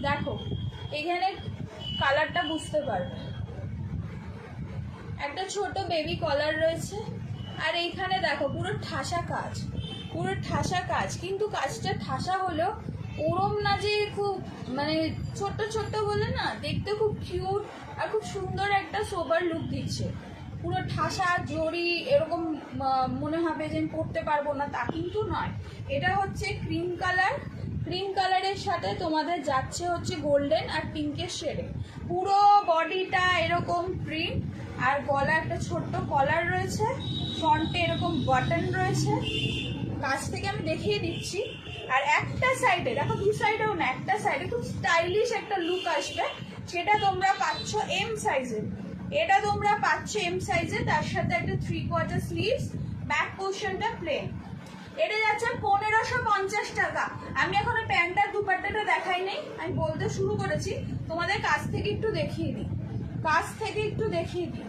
দেখো এখানে কালারটা বুঝতে পারবে, একটা ছোট বেবি কলার রয়েছে। আর এইখানে দেখো পুরো ঠাসা কাজ, পুরো ঠাসা কাজ, কিন্তু কাজটা ঠাসা হলেও ওরম না যে খুব মানে ছোট্ট ছোট্ট বলে না, দেখতে খুব কিউট আর খুব সুন্দর একটা সোবার লুক দিচ্ছে। পুরো ঠাসা জড়ি এরকম মনে হবে যে পরতে পারবো না, তা কিন্তু নয়। এটা হচ্ছে ক্রিম কালার, ক্রিম কালারের সাথে তোমাদের যাচ্ছে হচ্ছে গোল্ডেন আর পিঙ্কের শেডে। পুরো বডিটা এরকম প্রিন্ট, আর গলা একটা ছোট্ট কলার রয়েছে, ফ্রন্টে এরকম বাটন রয়েছে। কাছ থেকে আমি দেখিয়ে দিচ্ছি। আর একটা সাইডে দেখো, দু সাইডেও না, একটা সাইডে খুব স্টাইলিশ একটা লুক আসবে, সেটা তোমরা পাচ্ছ এম সাইজে। এটা তোমরা পাচ্ছ এম সাইজে, তার সাথে একটা 3/4 স্লিভস, ব্যাক পোর্শনটা প্লেন। এটা যাচ্ছে 1550 টাকা। আমি এখনো প্যান্টার দুপাট্টাটা দেখাই নেই, আমি বলতে শুরু করেছি। তোমাদের কাছ থেকে একটু দেখিয়ে দিই, কাছ থেকে একটু দেখিয়ে দিই,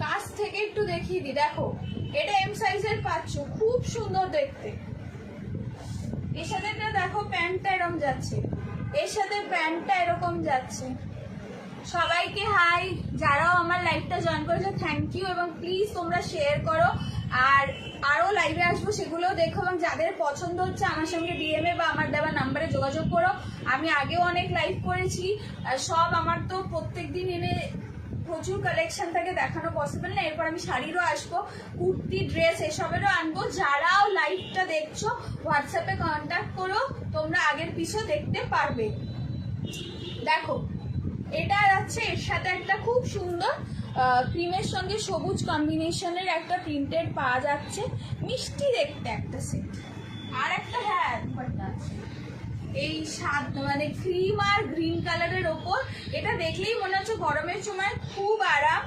কাছ থেকে একটু দেখিয়ে দিই। দেখো এটা এম সাইজের পাচ্ছ, খুব সুন্দর দেখতে। এর সাথে দেখো প্যান্টটা এরকম যাচ্ছে, এর সাথে প্যান্টটা এরকম যাচ্ছে। সবাইকে হাই, যারাও আমার লাইভটা জয়েন করেছে থ্যাংক ইউ, এবং প্লিজ তোমরা শেয়ার করো। আর আরও লাইভে আসবো সেগুলোও দেখো, এবং যাদের পছন্দ হচ্ছে আমার সঙ্গে ডিএমএ বা আমার দেওয়া নাম্বারে যোগাযোগ করো। আমি আগেও অনেক লাইভ করেছি, সব আমার তো প্রত্যেক দিন এনে প্রচুর কালেকশন থাকে, দেখানো পসিবল না। এরপর আমি শাড়িরও আসবো, কুর্তি, ড্রেস এসবেরও আনবো। যারাও লাইভটা দেখছো হোয়াটসঅ্যাপে কন্ট্যাক্ট করো, তোমরা আগের পিছু দেখতে পারবে। দেখো এটা যাচ্ছে এর সাথে একটা খুব সুন্দর ক্রিমের সঙ্গে সবুজ কম্বিনেশনের একটা প্রিন্টেড পাওয়া যাচ্ছে, মিষ্টি দেখতে একটা সেট। আর একটা হ্যাঁ এই মানে ক্রিম আর গ্রিন কালারের ওপর, এটা দেখলেই মনে হচ্ছে গরমের সময় খুব আরাম।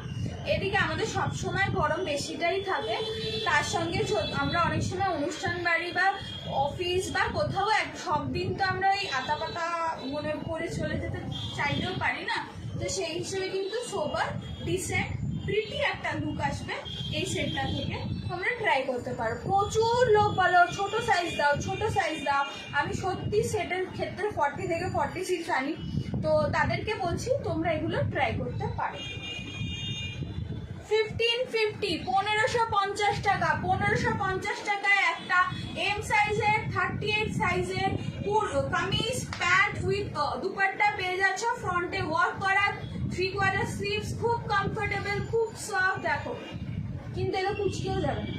এদিকে আমাদের সব সময় গরম বেশিটাই থাকে, তার সঙ্গে আমরা অনেক সময় অনুষ্ঠান বাড়ি বা অফিস বা কোথাও সব দিন তো আমরা ওই আতা পাতা মনে করে চলে যেতে চাইতেও পারি না, তো সেই হিসেবে কিন্তু সোবার ডিসেন্ট প্রিটি একটা লুক আসবে এই সেটটা থেকে। তোমরা ট্রাই করতে পারো। প্রচুর লোক বলো ছোট সাইজ দাও, ছোট সাইজ দাও। আমি সত্যি সেটের ক্ষেত্রে 40 থেকে 46 আনি, তো তাদেরকে বলছি তোমরা এগুলো ট্রাই করতে পারো। 1550, 1550 টাকা, 1550 টাকায় একটা এম সাইজের 38 সাইজের কামিজ প্যান্ট উইথ দুপাট্টা পেয়ে যাচ্ছ, ফ্রন্টে ওয়ার্ক করা, 3/4 স্লিভস, খুব কমফোর্টেবল, খুব সফট। দেখো কিন্তু এগুলো কুচকেও যাবে না।